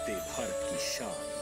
वंदे भारत की शान।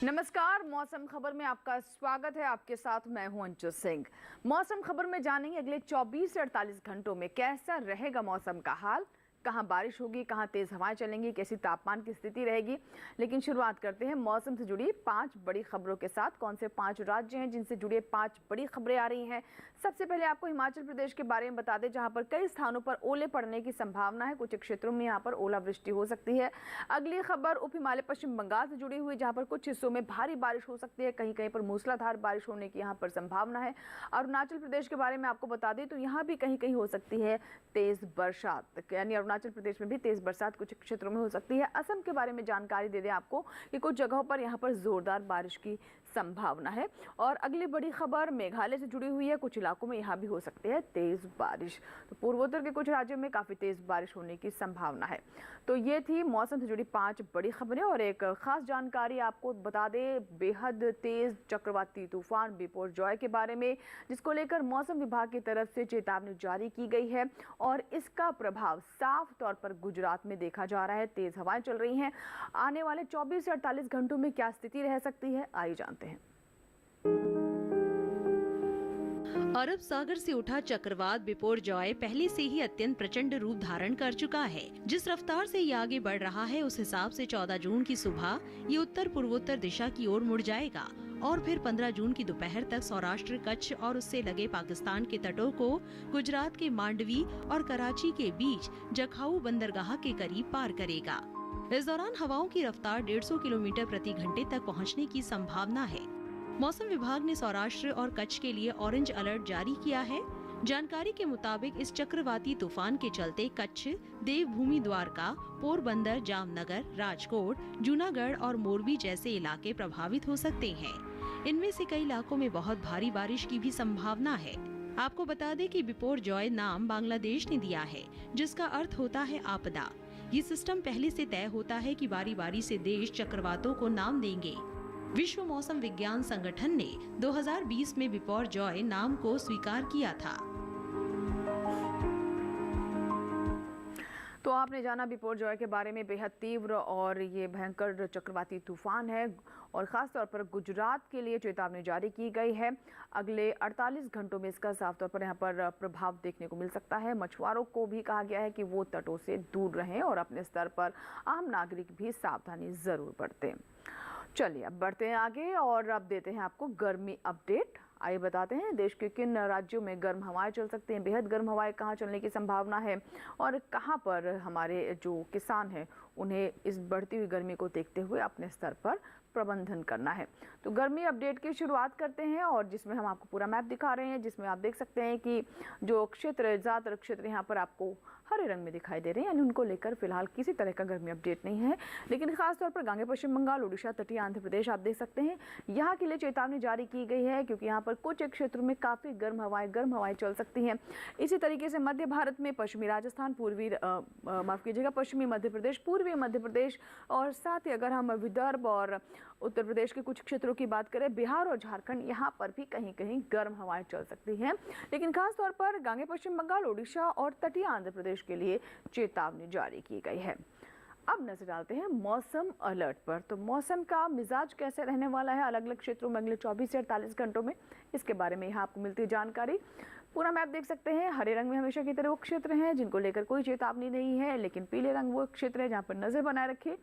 नमस्कार, मौसम खबर में आपका स्वागत है। आपके साथ मैं हूं अंशु सिंह। मौसम खबर में जानेंगे अगले 24 से 48 घंटों में कैसा रहेगा मौसम का हाल, कहां बारिश होगी, कहां तेज हवाएं चलेंगी, कैसी तापमान की स्थिति रहेगी। लेकिन शुरुआत करते हैं मौसम से जुड़ी 5 बड़ी खबरों के साथ। कौन से 5 राज्य हैं जिनसे जुड़े 5 बड़ी खबरें आ रही हैं। सबसे पहले आपको हिमाचल प्रदेश के बारे में बता दें, जहां पर कई स्थानों पर ओले पड़ने की संभावना है। कुछ क्षेत्रों में यहां पर ओलावृष्टि हो सकती है। अगली खबर उप हिमालय पश्चिम बंगाल से जुड़ी हुई, जहां पर कुछ हिस्सों में भारी बारिश हो सकती है, कहीं कहीं पर मूसलाधार बारिश होने की यहां पर संभावना है। अरुणाचल प्रदेश के बारे में आपको बता दें तो यहां भी कहीं कहीं हो सकती है तेज बरसात, यानी अरुणाचल प्रदेश में भी तेज बरसात कुछ क्षेत्रों में हो सकती है। असम के बारे में जानकारी दे दें आपको कि कुछ जगहों पर यहां पर जोरदार बारिश की संभावना है। और अगली बड़ी खबर मेघालय से जुड़ी हुई है। कुछ इलाकों में यहां भी हो सकती है तेज बारिश। तो पूर्वोत्तर के कुछ राज्यों में काफी तेज बारिश होने की संभावना है। तो ये थी मौसम से जुड़ी 5 बड़ी खबरें। और एक खास जानकारी आपको बता दें, बेहद तेज चक्रवाती तूफान बिपोरजॉय के बारे में, जिसको लेकर मौसम विभाग की तरफ से चेतावनी जारी की गई है। और इसका प्रभाव साफ तौर पर गुजरात में देखा जा रहा है। तेज हवाएं चल रही हैं। आने वाले 24 से 48 घंटों में क्या स्थिति रह सकती है, आइए जानते हैं। अरब सागर से उठा चक्रवात बिपोरजॉय पहले से ही अत्यंत प्रचंड रूप धारण कर चुका है। जिस रफ्तार से ये आगे बढ़ रहा है, उस हिसाब से 14 जून की सुबह ये उत्तर पूर्वोत्तर दिशा की ओर मुड़ जाएगा और फिर 15 जून की दोपहर तक सौराष्ट्र, कच्छ और उससे लगे पाकिस्तान के तटों को गुजरात के मांडवी और कराची के बीच जखाऊ बंदरगाह के करीब पार करेगा। इस दौरान हवाओं की रफ्तार 150 किलोमीटर प्रति घंटे तक पहुंचने की संभावना है। मौसम विभाग ने सौराष्ट्र और कच्छ के लिए ऑरेंज अलर्ट जारी किया है। जानकारी के मुताबिक इस चक्रवाती तूफान के चलते कच्छ, देवभूमि द्वारका, पोरबंदर, जामनगर, राजकोट, जूनागढ़ और मोरबी जैसे इलाके प्रभावित हो सकते हैं। इनमें से कई इलाकों में बहुत भारी बारिश की भी संभावना है। आपको बता दें कि बिपोरजॉय नाम बांग्लादेश ने दिया है, जिसका अर्थ होता है आपदा। ये सिस्टम पहले से तय होता है कि बारी बारी से देश चक्रवातों को नाम देंगे। विश्व मौसम विज्ञान संगठन ने 2020 में बिपोरजॉय नाम को स्वीकार किया था। तो आपने जाना बिपोरजॉय के बारे में। बेहद तीव्र और ये भयंकर चक्रवाती तूफान है और ख़ास तौर पर गुजरात के लिए चेतावनी जारी की गई है। अगले 48 घंटों में इसका साफ तौर पर यहाँ पर प्रभाव देखने को मिल सकता है। मछुआरों को भी कहा गया है कि वो तटों से दूर रहें और अपने स्तर पर आम नागरिक भी सावधानी ज़रूर बरतें। चलिए अब बढ़ते हैं आगे और अब देते हैं आपको गर्मी अपडेट। आइए बताते हैं देश के किन राज्यों में गर्म हवाएं चल सकती हैं, बेहद गर्म हवाएं कहां चलने की संभावना है और कहां पर हमारे जो किसान हैं उन्हें इस बढ़ती हुई गर्मी को देखते हुए अपने स्तर पर प्रबंधन करना है। तो गर्मी अपडेट की शुरुआत करते हैं और जिसमें हम आपको पूरा मैप दिखा रहे हैं, जिसमें आप देख सकते हैं कि जो क्षेत्र, ज़्यादातर क्षेत्र यहाँ पर आपको हरे रंग में दिखाई दे रहे हैं, यानी उनको लेकर फिलहाल किसी तरह का गर्मी अपडेट नहीं है। लेकिन खासतौर पर गांगे पश्चिम बंगाल, उड़ीसा, तटीय आंध्र प्रदेश आप देख सकते हैं, यहाँ के लिए चेतावनी जारी की गई है क्योंकि यहाँ पर कुछ क्षेत्रों में काफ़ी गर्म हवाएं चल सकती हैं। इसी तरीके से मध्य भारत में पश्चिमी राजस्थान, पश्चिमी मध्य प्रदेश, पूर्वी मध्य प्रदेश और साथ ही अगर हम विदर्भ और उत्तर प्रदेश के कुछ क्षेत्रों की बात करें, बिहार और झारखंड, यहाँ पर भी कहीं कहीं गर्म हवाएं चल सकती हैं। लेकिन खास तौर पर गांगे पश्चिम बंगाल, उड़ीसा और तटीय आंध्र प्रदेश के लिए चेतावनी जारी की गई है। अब नजर डालते हैं मौसम अलर्ट पर। तो मौसम का मिजाज कैसे रहने वाला है अलग अलग क्षेत्रों में अगले 24 से 48 घंटों में, इसके बारे में यहाँ आपको मिलती है जानकारी। पूरा मैप देख सकते हैं। हरे रंग में हमेशा की तरह वो क्षेत्र हैं जिनको लेकर कोई चेतावनी नहीं है, लेकिन पीले रंग वो क्षेत्र है जहाँ पर नजर बनाए रखे।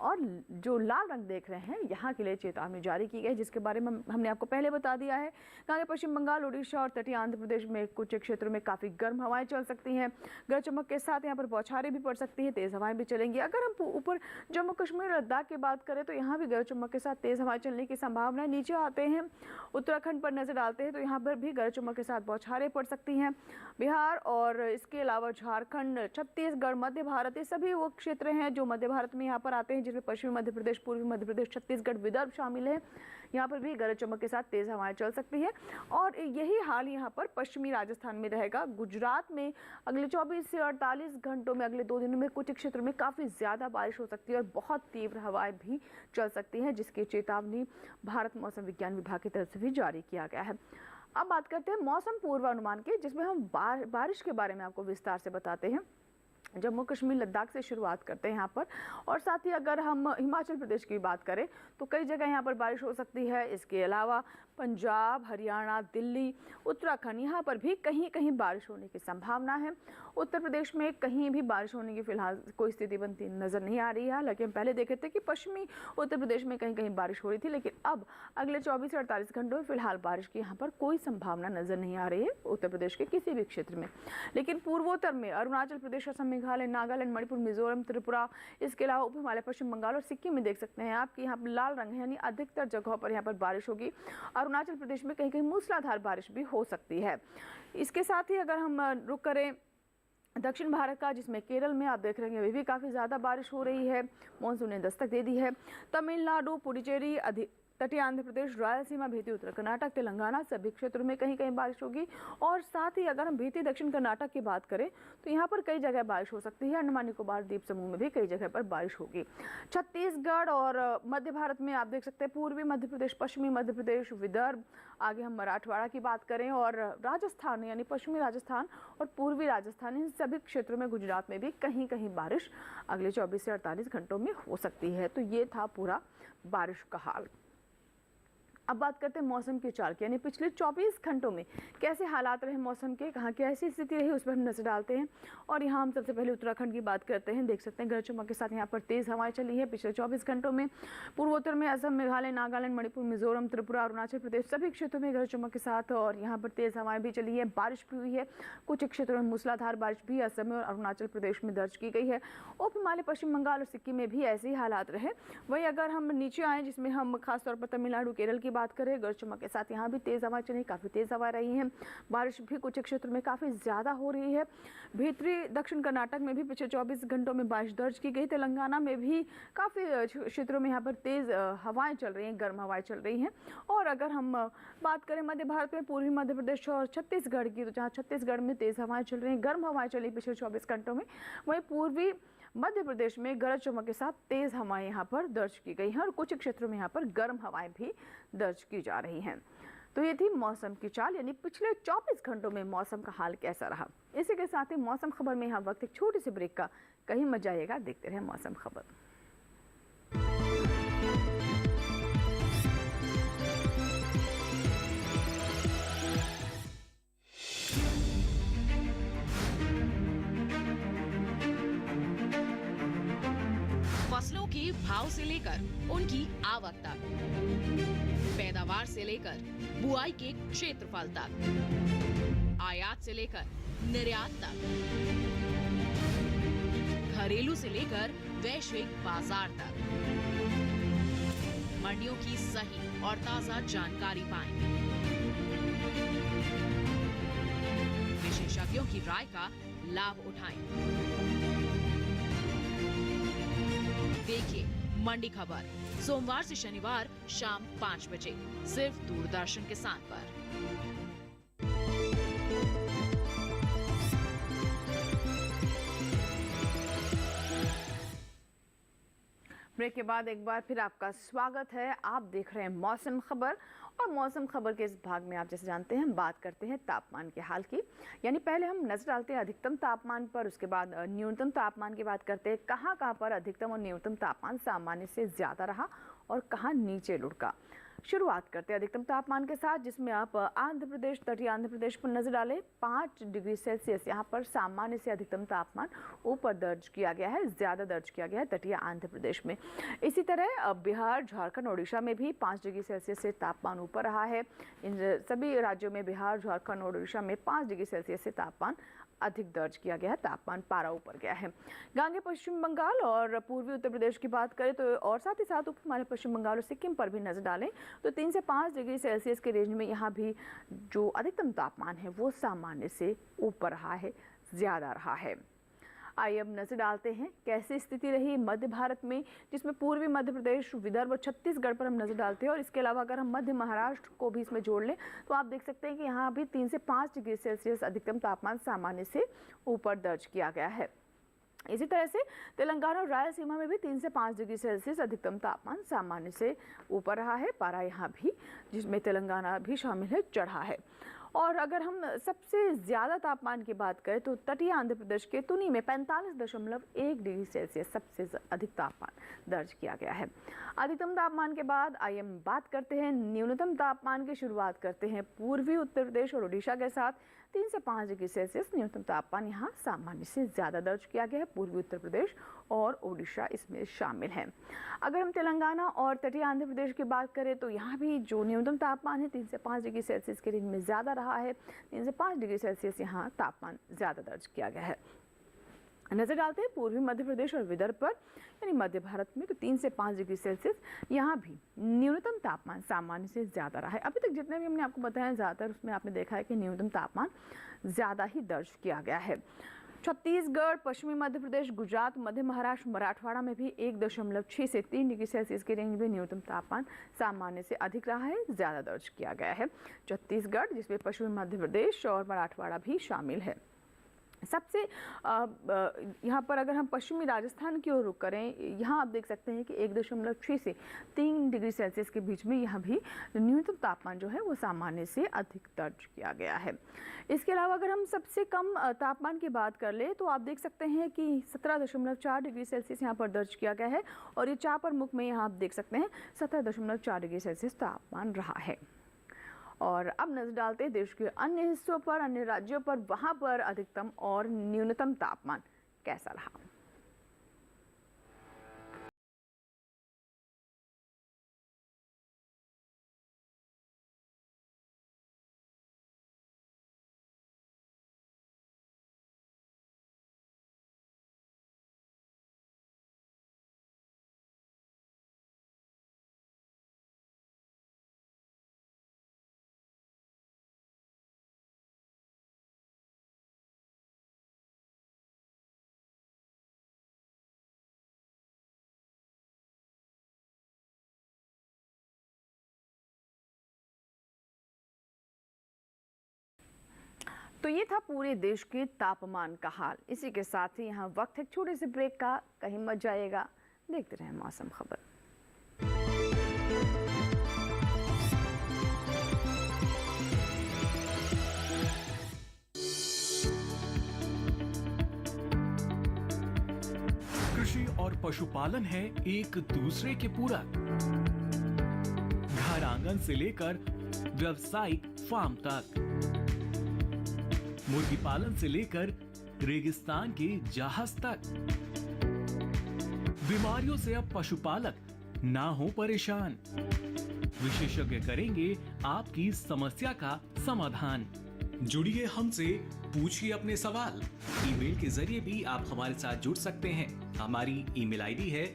और जो लाल रंग देख रहे हैं यहाँ के लिए चेतावनी जारी की गई, जिसके बारे में हमने आपको पहले बता दिया है। गांगे पश्चिम बंगाल, उड़ीसा और तटीय आंध्र प्रदेश में कुछ क्षेत्रों में काफ़ी गर्म हवाएं चल सकती हैं। गरज चमक के साथ यहाँ पर बौछारें भी पड़ सकती हैं, तेज़ हवाएं भी चलेंगी। अगर हम ऊपर जम्मू कश्मीर, लद्दाख की बात करें तो यहाँ भी गरज चमक के साथ तेज़ हवाएं चलने की संभावना है। नीचे आते हैं उत्तराखंड पर नजर डालते हैं तो यहाँ पर भी गरज चमक के साथ बौछारें पड़ सकती हैं। बिहार और इसके अलावा झारखंड, छत्तीसगढ़, मध्य भारत, ये सभी वो क्षेत्र हैं जो मध्य भारत में यहाँ पर आते हैं, जिसमें पश्चिमी मध्य प्रदेश, पूर्वी मध्य प्रदेश, छत्तीसगढ़, विदर्भ शामिल है। यहाँ पर भी गरज चमक के साथ तेज़ हवाएं चल सकती है और यही हाल यहाँ पर पश्चिमी राजस्थान में रहेगा। गुजरात में अगले 24 से 48 घंटों में, अगले 2 दिनों में कुछ क्षेत्रों में काफ़ी ज़्यादा बारिश हो सकती है और बहुत तीव्र हवाएं भी चल सकती हैं, जिसकी चेतावनी भारत मौसम विज्ञान विभाग की तरफ से भी जारी किया गया है। अब बात करते हैं मौसम पूर्वानुमान की, जिसमें हम बारिश के बारे में आपको विस्तार से बताते हैं। जम्मू कश्मीर लद्दाख से शुरुआत करते हैं यहाँ पर, और साथ ही अगर हम हिमाचल प्रदेश की बात करें तो कई जगह यहाँ पर बारिश हो सकती है। इसके अलावा पंजाब, हरियाणा, दिल्ली, उत्तराखंड, यहाँ पर भी कहीं कहीं बारिश होने की संभावना है। उत्तर प्रदेश में कहीं भी बारिश होने की फिलहाल कोई स्थिति बनती नज़र नहीं आ रही है। हालांकि हम पहले देखे थे कि पश्चिमी उत्तर प्रदेश में कहीं कहीं बारिश हो रही थी, लेकिन अब अगले 24 से 48 घंटों में फिलहाल बारिश की यहाँ पर कोई संभावना नज़र नहीं आ रही है उत्तर प्रदेश के किसी भी क्षेत्र में। लेकिन पूर्वोत्तर में अरुणाचल प्रदेश, असम, मेघालय, नागालैंड, मणिपुर, मिजोरम, त्रिपुरा, इसके अलावा उप हिमालय, पश्चिम बंगाल और सिक्किम में देख सकते हैं आपकी यहाँ पर लाल रंग है, यानी अधिकतर जगहों पर यहाँ पर बारिश होगी। अरुणाचल प्रदेश में कहीं कहीं मूसलाधार बारिश भी हो सकती है। इसके साथ ही अगर हम रुक करें दक्षिण भारत का, जिसमें केरल में आप देख रहे हैं अभी भी काफ़ी ज़्यादा बारिश हो रही है, मानसून ने दस्तक दे दी है। तमिलनाडु, पुडुचेरी, तटीय आंध्र प्रदेश, रायलसीमा, भीती उत्तर कर्नाटक, तेलंगाना सभी क्षेत्रों में कहीं कहीं बारिश होगी। और साथ ही अगर हम भीती दक्षिण कर्नाटक की बात करें तो यहाँ पर कई जगह बारिश हो सकती है। अंडमान निकोबार द्वीप समूह में भी कई जगह पर बारिश होगी। छत्तीसगढ़ और मध्य भारत में आप देख सकते हैं पूर्वी मध्य प्रदेश, पश्चिमी मध्य प्रदेश, विदर्भ, आगे हम मराठवाड़ा की बात करें और राजस्थान यानी पश्चिमी राजस्थान और पूर्वी राजस्थान, इन सभी क्षेत्रों में, गुजरात में भी कहीं कहीं बारिश अगले 24 से 48 घंटों में हो सकती है। तो ये था पूरा बारिश का हाल। अब बात करते हैं मौसम की चाल की, यानी पिछले 24 घंटों में कैसे हालात रहे मौसम के, कहाँ की ऐसी स्थिति रही, उस पर हम नजर डालते हैं। और यहाँ हम सबसे पहले उत्तराखंड की बात करते हैं। देख सकते हैं गरज चमक के साथ यहाँ पर तेज़ हवाएं चली है पिछले 24 घंटों में। पूर्वोत्तर में असम, मेघालय, नागालैंड, मणिपुर, मिजोरम, त्रिपुरा, अरुणाचल प्रदेश सभी क्षेत्रों में गरज चमक के साथ और यहाँ पर तेज़ हवाएं भी चली है, बारिश भी हुई है। कुछ क्षेत्रों में मूसलाधार बारिश भी असम और अरुणाचल प्रदेश में दर्ज की गई है। उप हिमालय, पश्चिम बंगाल और सिक्किम में भी ऐसे ही हालात रहे। वहीं अगर हम नीचे आए, जिसमें हम खासतौर पर तमिलनाडु, केरल की बात करें, गरज चमक के साथ यहाँ भी तेज़ हवा चली, काफ़ी तेज़ हवा रही हैं। बारिश भी कुछ क्षेत्रों में काफ़ी ज़्यादा हो रही है। भीतरी दक्षिण कर्नाटक में भी पिछले 24 घंटों में बारिश दर्ज की गई। तेलंगाना में भी काफ़ी क्षेत्रों में यहाँ पर तेज़ हवाएं चल रही हैं, गर्म हवाएं चल रही हैं। और अगर हम बात करें मध्य भारत में पूर्वी मध्य प्रदेश और छत्तीसगढ़ की, तो जहाँ छत्तीसगढ़ में तेज़ हवाएं चल रही हैं, गर्म हवाएं चली पिछले 24 घंटों में। वहीं पूर्वी मध्य प्रदेश में गरज चमक के साथ तेज़ हवाएं यहाँ पर दर्ज की गई हैं और कुछ क्षेत्रों में यहाँ पर गर्म हवाएं भी दर्ज की जा रही हैं। तो ये थी मौसम की चाल, यानी पिछले 24 घंटों में मौसम का हाल कैसा रहा। इसी के साथ ही मौसम खबर में यहाँ वक्त एक छोटी सी ब्रेक का, कहीं मत जाइएगा, देखते रहे मौसम खबर। फसलों के भाव से लेकर उनकी आवक तक, पैदावार से लेकर बुआई के क्षेत्रफल तक, आयात से लेकर निर्यात तक, घरेलू से लेकर वैश्विक बाजार तक, मंडियों की सही और ताजा जानकारी पाएं। विशेषज्ञों की राय का लाभ उठाएं। देखिए मंडी खबर सोमवार से शनिवार शाम 5 बजे सिर्फ दूरदर्शन किसान पर। ब्रेक के बाद एक बार फिर आपका स्वागत है। आप देख रहे हैं मौसम खबर और मौसम खबर के इस भाग में आप जैसे जानते हैं हम बात करते हैं तापमान के हाल की, यानी पहले हम नजर डालते हैं अधिकतम तापमान पर, उसके बाद न्यूनतम तापमान की बात करते हैं कहाँ पर अधिकतम और न्यूनतम तापमान सामान्य से ज़्यादा रहा और कहाँ नीचे लुढ़का। शुरुआत करते हैं अधिकतम तापमान के साथ, जिसमें आप आंध्र प्रदेश, तटीय आंध्र प्रदेश पर नजर डालें 5 डिग्री सेल्सियस यहाँ पर सामान्य से अधिकतम तापमान ऊपर दर्ज किया गया है, ज़्यादा दर्ज किया गया है तटीय आंध्र प्रदेश में। इसी तरह बिहार, झारखंड, ओडिशा में भी 5 डिग्री सेल्सियस से तापमान ऊपर रहा है। इन सभी राज्यों में बिहार, झारखंड और ओडिशा में 5 डिग्री सेल्सियस से तापमान अधिक दर्ज किया गया है, तापमान पारा ऊपर गया है। गांगे पश्चिम बंगाल और पूर्वी उत्तर प्रदेश की बात करें तो और साथ ही साथ उप हिमालय, पश्चिम बंगाल और सिक्किम पर भी नजर डालें तो 3 से 5 डिग्री सेल्सियस के रेंज में यहाँ भी जो अधिकतम तापमान है वो सामान्य से ऊपर रहा है, ज़्यादा रहा है। आइए अब नजर डालते हैं कैसी स्थिति रही मध्य भारत में, जिसमें पूर्वी मध्य प्रदेश, विदर्भ और छत्तीसगढ़ पर हम नजर डालते हैं। और इसके अलावा अगर हम मध्य महाराष्ट्र को भी इसमें जोड़ लें तो आप देख सकते हैं कि यहाँ भी 3 से 5 डिग्री सेल्सियस अधिकतम तापमान सामान्य से ऊपर दर्ज किया गया है। इसी तरह से तेलंगाना और रायलसीमा में भी 3 से 5 डिग्री सेल्सियस अधिकतम तापमान सामान्य से ऊपर रहा है। पारा यहाँ भी, जिसमें तेलंगाना भी शामिल है, चढ़ा है। और अगर हम सबसे ज़्यादा तापमान की बात करें तो तटीय आंध्र प्रदेश के तुनी में 45.1 डिग्री सेल्सियस सबसे अधिक तापमान दर्ज किया गया है। अधिकतम तापमान के बाद आइए हम बात करते हैं न्यूनतम तापमान की। शुरुआत करते हैं पूर्वी उत्तर प्रदेश और ओडिशा के साथ। 3 से 5 डिग्री सेल्सियस न्यूनतम तापमान यहाँ सामान्य से ज़्यादा दर्ज किया गया है। पूर्वी उत्तर प्रदेश और ओडिशा इसमें शामिल हैं। अगर हम तेलंगाना और तटीय आंध्र प्रदेश की बात करें तो यहाँ भी जो न्यूनतम तापमान है 3 से 5 डिग्री सेल्सियस के रेंज में ज़्यादा रहा है। 3 से 5 डिग्री सेल्सियस यहाँ तापमान ज़्यादा दर्ज किया गया है। नजर डालते हैं पूर्वी मध्य प्रदेश और विदर्भ पर, यानी मध्य भारत में, तो 3 से 5 डिग्री सेल्सियस यहाँ भी न्यूनतम तापमान सामान्य से ज़्यादा रहा है। अभी तक जितने भी हमने आपको बताया ज़्यादातर उसमें आपने देखा है कि न्यूनतम तापमान ज़्यादा ही दर्ज किया गया है। छत्तीसगढ़, पश्चिमी मध्य प्रदेश, गुजरात, मध्य महाराष्ट्र, मराठवाड़ा में भी 1.6 से 3 डिग्री सेल्सियस के रेंज में न्यूनतम तापमान सामान्य से अधिक रहा है, ज़्यादा दर्ज किया गया है। छत्तीसगढ़, जिसमें पश्चिमी मध्य प्रदेश और मराठवाड़ा भी शामिल है। सबसे यहाँ पर अगर हम पश्चिमी राजस्थान की ओर रुख करें, यहाँ आप देख सकते हैं कि 1.6 से 3 डिग्री सेल्सियस के बीच में यहाँ भी न्यूनतम तापमान जो है वो सामान्य से अधिक दर्ज किया गया है। इसके अलावा अगर हम सबसे कम तापमान की बात कर ले तो आप देख सकते हैं कि 17.4 डिग्री सेल्सियस यहाँ पर दर्ज किया गया है। और ये चापरमुख में यहाँ आप देख सकते हैं 17.4 डिग्री सेल्सियस तापमान रहा है। और अब नजर डालते हैं देश के अन्य हिस्सों पर, अन्य राज्यों पर, वहां पर अधिकतम और न्यूनतम तापमान कैसा रहा। तो ये था पूरे देश के तापमान का हाल। इसी के साथ ही यहाँ वक्त है छोटे से ब्रेक का, कहीं मत जाइएगा, देखते रहें मौसम खबर। कृषि और पशुपालन है एक दूसरे के पूरक। घर आंगन से लेकर व्यावसायिक फार्म तक, मुर्गी पालन से लेकर रेगिस्तान के जहाज तक। बीमारियों से अब पशुपालक ना हो परेशान। विशेषज्ञ करेंगे आपकी समस्या का समाधान। जुड़िए हमसे, पूछिए अपने सवाल। ईमेल के जरिए भी आप हमारे साथ जुड़ सकते हैं। हमारी ईमेल आईडी है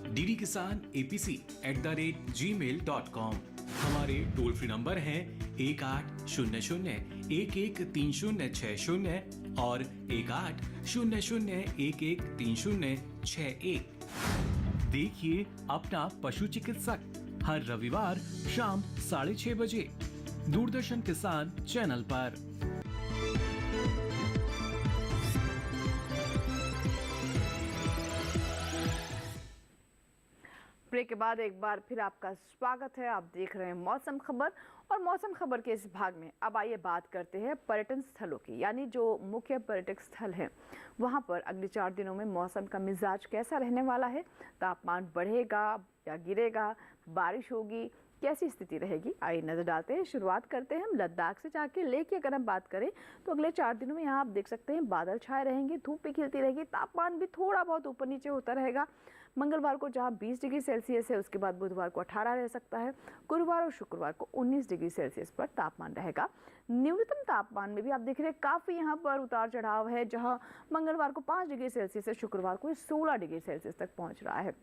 ddkisanapc@gmail.com। हमारे टोल फ्री नंबर हैं 1800-113060 और 1800-113061। देखिए अपना पशु चिकित्सक हर रविवार शाम 6:30 बजे दूरदर्शन किसान चैनल पर। ब्रेक के बाद एक बार फिर आपका स्वागत है। आप देख रहे हैं मौसम खबर, और मौसम खबर के इस भाग में अब आइए बात करते हैं पर्यटन स्थलों की, यानी जो मुख्य पर्यटक स्थल हैं वहां पर अगले 4 दिनों में मौसम का मिजाज कैसा रहने वाला है। तापमान बढ़ेगा या गिरेगा, बारिश होगी, कैसी स्थिति रहेगी, आइए नजर डालते हैं। शुरुआत करते हैं हम लद्दाख से। जाके लेह की अगर हम बात करें तो अगले 4 दिनों में यहाँ आप देख सकते हैं बादल छाए रहेंगे, धूप भी खिलती रहेगी, तापमान भी थोड़ा बहुत ऊपर नीचे होता रहेगा। मंगलवार को जहाँ 20 डिग्री सेल्सियस है, उसके बाद बुधवार को 18 रह सकता है। गुरुवार और शुक्रवार को 19 डिग्री सेल्सियस पर तापमान रहेगा। न्यूनतम तापमान में भी आप देख रहे हैं काफ़ी यहाँ पर उतार चढ़ाव है, जहाँ मंगलवार को 5 डिग्री सेल्सियस है, शुक्रवार को 16 डिग्री सेल्सियस तक पहुँच रहा है।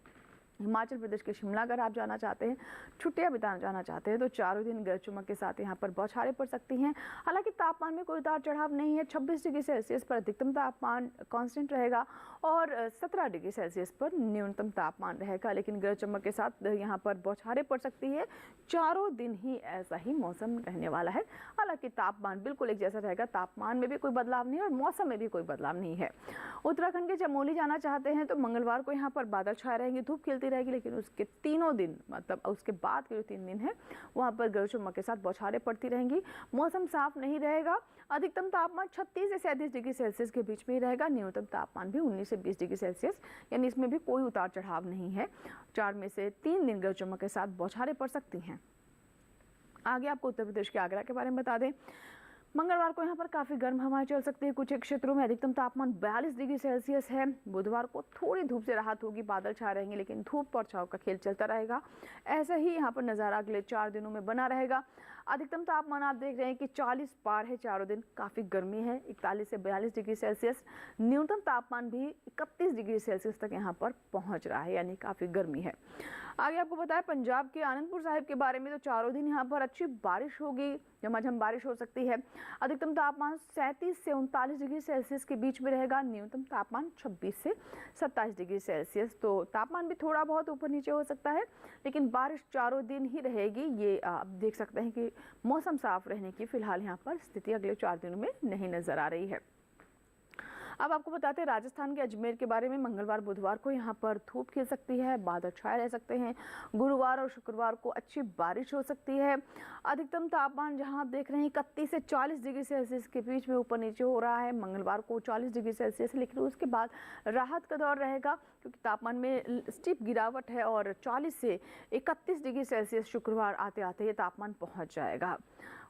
हिमाचल प्रदेश के शिमला अगर आप जाना चाहते हैं, छुट्टियां बिताना जाना चाहते हैं, तो चारों दिन गरज चमक के साथ यहाँ पर बौछारें पड़ सकती हैं। हालांकि तापमान में कोई उतार चढ़ाव नहीं है। 26 डिग्री सेल्सियस पर अधिकतम तापमान कांस्टेंट रहेगा और 17 डिग्री सेल्सियस पर न्यूनतम तापमान रहेगा। लेकिन गरज चमक के साथ यहाँ पर बौछारें पड़ सकती है। चारों दिन ही ऐसा ही मौसम रहने वाला है। हालांकि तापमान बिल्कुल एक जैसा रहेगा, तापमान में भी कोई बदलाव नहीं है और मौसम में भी कोई बदलाव नहीं है। उत्तराखंड के चमोली जाना चाहते हैं तो मंगलवार को यहाँ पर बादल छाए रहेंगे, धूप खिलती रहेगी, लेकिन उसके तीनों दिन मतलब उसके बाद के जो 3 दिन है वहाँ पर गरज चमक के साथ बौछारें पड़ती रहेंगी। मौसम साफ नहीं रहेगा। अधिकतम तापमान 36 से 37 डिग्री सेल्सियस के बीच में ही रहेगा। न्यूनतम तापमान भी 19 से 20 डिग्री सेल्सियस, यानी इसमें भी कोई उतार चढ़ाव नहीं है। 4 में से 3 दिन गरज चमक के साथ बौछारें पड़ सकती हैं। आगे आपको उत्तर प्रदेश के आगरा के बारे में बता दें। मंगलवार को यहाँ पर काफ़ी गर्म हवाएं चल सकती है। कुछ एक क्षेत्रों में अधिकतम तापमान 42 डिग्री सेल्सियस है। बुधवार को थोड़ी धूप से राहत होगी, बादल छा रहेंगे, लेकिन धूप और छांव का खेल चलता रहेगा। ऐसा ही यहाँ पर नज़ारा अगले 4 दिनों में बना रहेगा। अधिकतम तापमान आप देख रहे हैं कि 40 पार है चारों दिन, काफ़ी गर्मी है, 41 से 42 डिग्री सेल्सियस। न्यूनतम तापमान भी 31 डिग्री सेल्सियस तक यहाँ पर पहुँच रहा है, यानी काफ़ी गर्मी है। आगे आपको बताया पंजाब के आनंदपुर साहिब के बारे में, तो चारों दिन यहाँ पर अच्छी बारिश होगी, झमाझम बारिश हो सकती है। अधिकतम तापमान 37 से 39 डिग्री सेल्सियस के बीच में रहेगा। न्यूनतम तापमान 26 से 27 डिग्री सेल्सियस। तो तापमान भी थोड़ा बहुत ऊपर नीचे हो सकता है, लेकिन बारिश चारों दिन ही रहेगी। ये आप देख सकते हैं कि मौसम साफ रहने की फिलहाल यहाँ पर स्थिति अगले 4 दिनों में नहीं नजर आ रही है। अब आपको बताते हैं राजस्थान के अजमेर के बारे में। मंगलवार बुधवार को यहाँ पर धूप खिल सकती है, बादल छाए रह सकते हैं। गुरुवार और शुक्रवार को अच्छी बारिश हो सकती है। अधिकतम तापमान जहाँ आप देख रहे हैं 31 से 40 डिग्री सेल्सियस के बीच में ऊपर नीचे हो रहा है। मंगलवार को 40 डिग्री सेल्सियस, लेकिन उसके बाद राहत का दौर रहेगा क्योंकि तापमान में स्टीप गिरावट है और 40 से 31 डिग्री सेल्सियस शुक्रवार आते आते ये तापमान पहुँच जाएगा।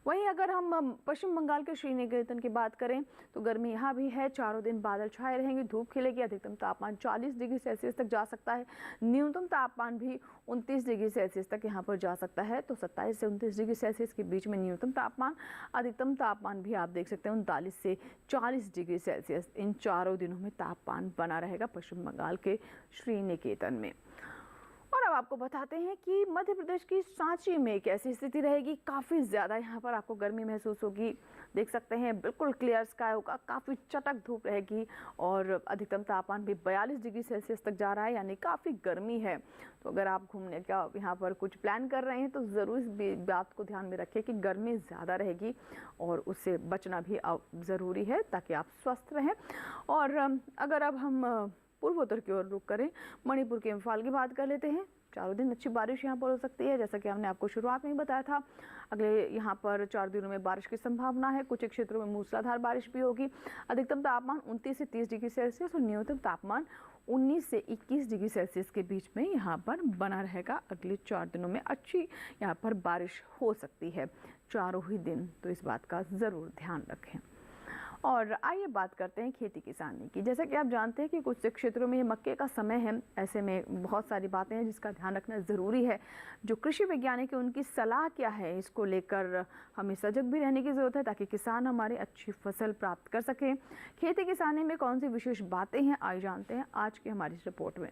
वहीं अगर हम पश्चिम बंगाल के श्रीनिकेतन की बात करें तो गर्मी यहाँ भी है। चारों दिन बादल छाए रहेंगे, धूप खिलेगी। अधिकतम तापमान 40 डिग्री सेल्सियस तक जा सकता है। न्यूनतम तापमान भी 29 डिग्री सेल्सियस तक यहाँ पर जा सकता है। तो 27 से 29 डिग्री सेल्सियस के बीच में न्यूनतम तापमान, अधिकतम तापमान भी आप देख सकते हैं 39 से 40 डिग्री सेल्सियस। इन चारों दिनों में तापमान बना रहेगा पश्चिम बंगाल के श्रीनिकेतन में। और अब आपको बताते हैं कि मध्य प्रदेश की सांची में कैसी स्थिति रहेगी। काफ़ी ज़्यादा यहाँ पर आपको गर्मी महसूस होगी। देख सकते हैं बिल्कुल क्लियर स्काई होगा, काफ़ी चटक धूप रहेगी और अधिकतम तापमान भी 42 डिग्री सेल्सियस तक जा रहा है, यानी काफ़ी गर्मी है। तो अगर आप घूमने का यहाँ पर कुछ प्लान कर रहे हैं तो ज़रूर इस बात को ध्यान में रखें कि गर्मी ज़्यादा रहेगी और उससे बचना भी ज़रूरी है ताकि आप स्वस्थ रहें। और अगर अब हम पूर्वोत्तर की ओर रुख करें, मणिपुर के इम्फाल की बात कर लेते हैं। चारों दिन अच्छी बारिश यहाँ पर हो सकती है, जैसा कि हमने आपको शुरुआत में ही बताया था। अगले यहाँ पर 4 दिनों में बारिश की संभावना है। कुछ एक क्षेत्रों में मूसलाधार बारिश भी होगी। अधिकतम तापमान 29 से 30 डिग्री सेल्सियस और न्यूनतम तापमान 19 से 21 डिग्री सेल्सियस के बीच में यहाँ पर बना रहेगा। अगले 4 दिनों में अच्छी यहाँ पर बारिश हो सकती है चारों ही दिन, तो इस बात का ज़रूर ध्यान रखें। और आइए बात करते हैं खेती किसानी की। जैसा कि आप जानते हैं कि कुछ क्षेत्रों में ये मक्के का समय है, ऐसे में बहुत सारी बातें हैं जिसका ध्यान रखना ज़रूरी है। जो कृषि वैज्ञानिक है उनकी सलाह क्या है, इसको लेकर हमें सजग भी रहने की ज़रूरत है ताकि किसान हमारी अच्छी फसल प्राप्त कर सकें। खेती किसानी में कौन सी विशेष बातें हैं, आइए जानते हैं आज की हमारी इस रिपोर्ट में।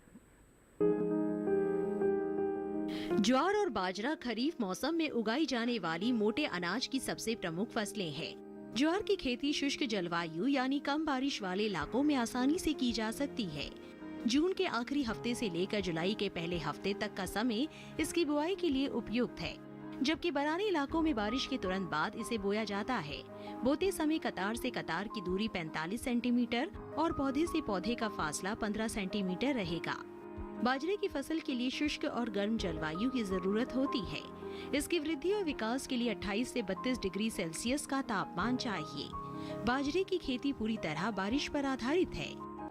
ज्वार और बाजरा खरीफ मौसम में उगाई जाने वाली मोटे अनाज की सबसे प्रमुख फसलें हैं। ज्वार की खेती शुष्क जलवायु यानी कम बारिश वाले इलाकों में आसानी से की जा सकती है। जून के आखिरी हफ्ते से लेकर जुलाई के पहले हफ्ते तक का समय इसकी बुआई के लिए उपयुक्त है, जबकि बरानी इलाकों में बारिश के तुरंत बाद इसे बोया जाता है। बोते समय कतार से कतार की दूरी 45 सेंटीमीटर और पौधे से पौधे का फासला 15 सेंटीमीटर रहेगा। बाजरे की फसल के लिए शुष्क और गर्म जलवायु की जरूरत होती है। इसकी वृद्धि और विकास के लिए 28 से 32 डिग्री सेल्सियस का तापमान चाहिए। बाजरे की खेती पूरी तरह बारिश पर आधारित है।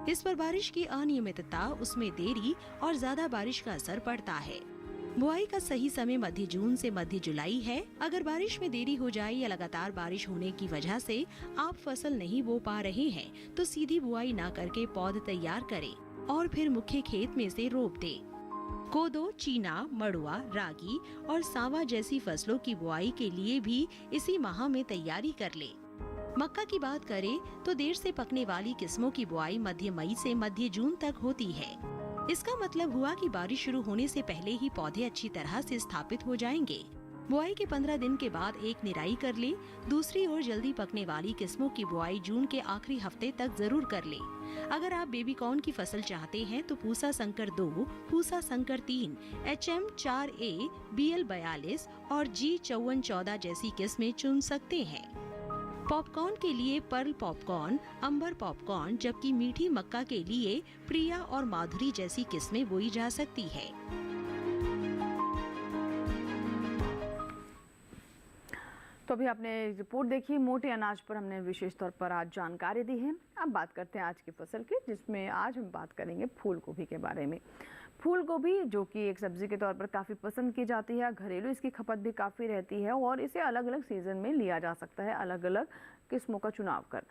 इस पर बारिश की अनियमितता, उसमें देरी और ज्यादा बारिश का असर पड़ता है। बुआई का सही समय मध्य जून से मध्य जुलाई है। अगर बारिश में देरी हो जाए या लगातार बारिश होने की वजह से आप फसल नहीं बो पा रहे हैं तो सीधी बुआई न करके पौध तैयार करें और फिर मुख्य खेत में से रोप दें। कोदो, चीना, मड़ुआ, रागी और सांवा जैसी फसलों की बुआई के लिए भी इसी माह में तैयारी कर ले। मक्का की बात करें तो देर से पकने वाली किस्मों की बुआई मध्य मई से मध्य जून तक होती है। इसका मतलब हुआ कि बारिश शुरू होने से पहले ही पौधे अच्छी तरह से स्थापित हो जाएंगे। बुआई के 15 दिन के बाद एक निराई कर ले। दूसरी ओर जल्दी पकने वाली किस्मों की बुआई जून के आखिरी हफ्ते तक जरूर कर ले। अगर आप बेबी कॉर्न की फसल चाहते हैं तो पूसा संकर 2, पूसा संकर 3, HM 4A, BL 42 और G 5414 जैसी किस्में चुन सकते हैं। पॉपकॉर्न के लिए पर्ल पॉपकॉर्न, अंबर पॉपकॉर्न, जबकि मीठी मक्का के लिए प्रिया और माधुरी जैसी किस्में बोई जा सकती है। तो अभी आपने रिपोर्ट देखी, मोटे अनाज पर हमने विशेष तौर पर आज जानकारी दी है। अब बात करते हैं आज की फसल की, जिसमें आज हम बात करेंगे फूल गोभी के बारे में। फूल गोभी जो कि एक सब्जी के तौर पर काफ़ी पसंद की जाती है, घरेलू इसकी खपत भी काफ़ी रहती है और इसे अलग अलग सीजन में लिया जा सकता है, अलग अलग किस्मों का चुनाव कर।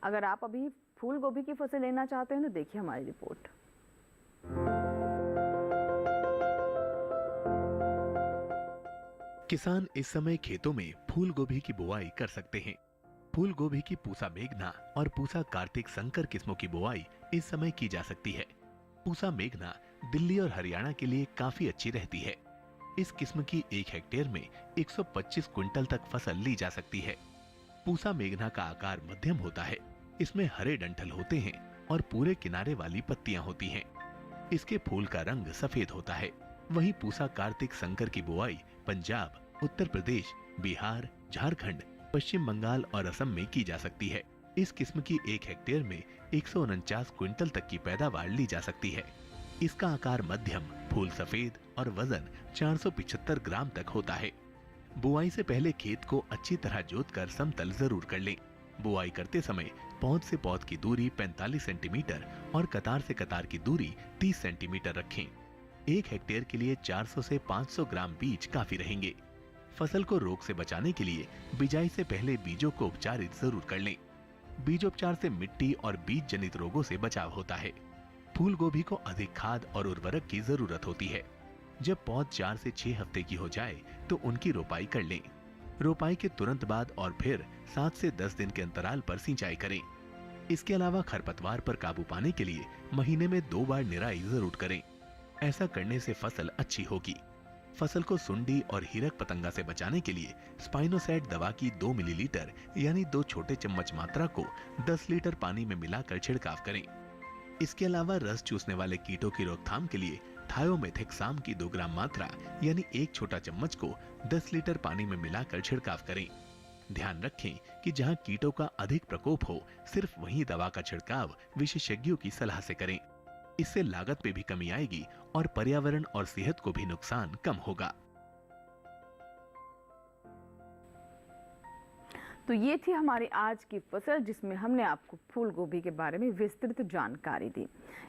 अगर आप अभी फूल गोभी की फसल लेना चाहते हैं तो देखिए हमारी रिपोर्ट। किसान इस समय खेतों में फूल गोभी की बुआई कर सकते हैं। फूल गोभी की पूसा मेघना और पूसा कार्तिक संकर किस्मों की बुआई इस समय की जा सकती है। पूसा मेघना दिल्ली और हरियाणा के लिए काफी अच्छी रहती है। इस किस्म की 1 हेक्टेयर में 125 क्विंटल तक फसल ली जा सकती है। पूसा मेघना का आकार मध्यम होता है। इसमें हरे डंठल होते हैं और पूरे किनारे वाली पत्तियां होती हैं। इसके फूल का रंग सफेद होता है। वहीं पूसा कार्तिक संकर की बुआई पंजाब, उत्तर प्रदेश, बिहार, झारखंड, पश्चिम बंगाल और असम में की जा सकती है। इस किस्म की 1 हेक्टेयर में 149 क्विंटल तक की पैदावार ली जा सकती है। इसका आकार मध्यम, फूल सफेद और वजन 475 ग्राम तक होता है। बुआई से पहले खेत को अच्छी तरह जोतकर समतल जरूर कर लें। बुआई करते समय पौध से पौध की दूरी 45 सेंटीमीटर और कतार से कतार की दूरी 30 सेंटीमीटर रखें। 1 हेक्टेयर के लिए 400 से 500 ग्राम बीज काफी रहेंगे। फसल को रोग से बचाने के लिए बिजाई से पहले बीजों को उपचारित जरूर कर लें। बीजोपचार से मिट्टी और बीज जनित रोगों से बचाव होता है। फूल गोभी को अधिक खाद और उर्वरक की जरूरत होती है। जब पौध 4 से 6 हफ्ते की हो जाए तो उनकी रोपाई कर लें। रोपाई के तुरंत बाद और फिर 7 से 10 दिन के अंतराल पर सिंचाई करें। इसके अलावा खरपतवार पर काबू पाने के लिए महीने में 2 बार निराई जरूर करें। ऐसा करने से फसल अच्छी होगी। फसल को सुंडी और हीरक पतंगा से बचाने के लिए स्पाइनोसैड दवा की 2 मिलीलीटर यानी 2 छोटे चम्मच मात्रा को 10 लीटर पानी में मिलाकर छिड़काव करें। इसके अलावा रस चूसने वाले कीटों की रोकथाम के लिए थायोमेथिक्साम की 2 ग्राम मात्रा यानी 1 छोटा चम्मच को 10 लीटर पानी में मिलाकर छिड़काव करें। ध्यान रखें कि जहां कीटों का अधिक प्रकोप हो, सिर्फ वहीं दवा का छिड़काव विशेषज्ञों की सलाह से करें। इससे लागत में भी कमी आएगी और पर्यावरण और सेहत को भी नुकसान कम होगा। तो ये थी हमारी आज की फसल, जिसमें हमने आपको फूल गोभी के बारे में विस्तृत जानकारी दी।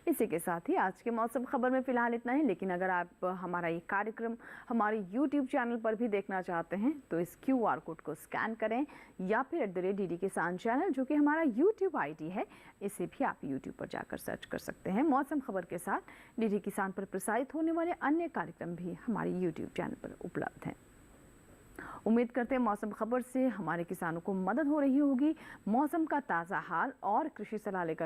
इसी के साथ ही आज के मौसम खबर में फिलहाल इतना ही, लेकिन अगर आप हमारा ये कार्यक्रम हमारे YouTube चैनल पर भी देखना चाहते हैं तो इस QR कोड को स्कैन करें या फिर @DD किसान चैनल, जो कि हमारा YouTube ID है, इसे भी आप YouTube पर जाकर सर्च कर सकते हैं। मौसम खबर के साथ DD किसान पर प्रसारित होने वाले अन्य कार्यक्रम भी हमारे YouTube चैनल पर उपलब्ध हैं। उम्मीद करते हैं मौसम खबर से हमारे किसानों को मदद हो रही होगी। मौसम का ताज़ा हाल और कृषि सलाह लेकर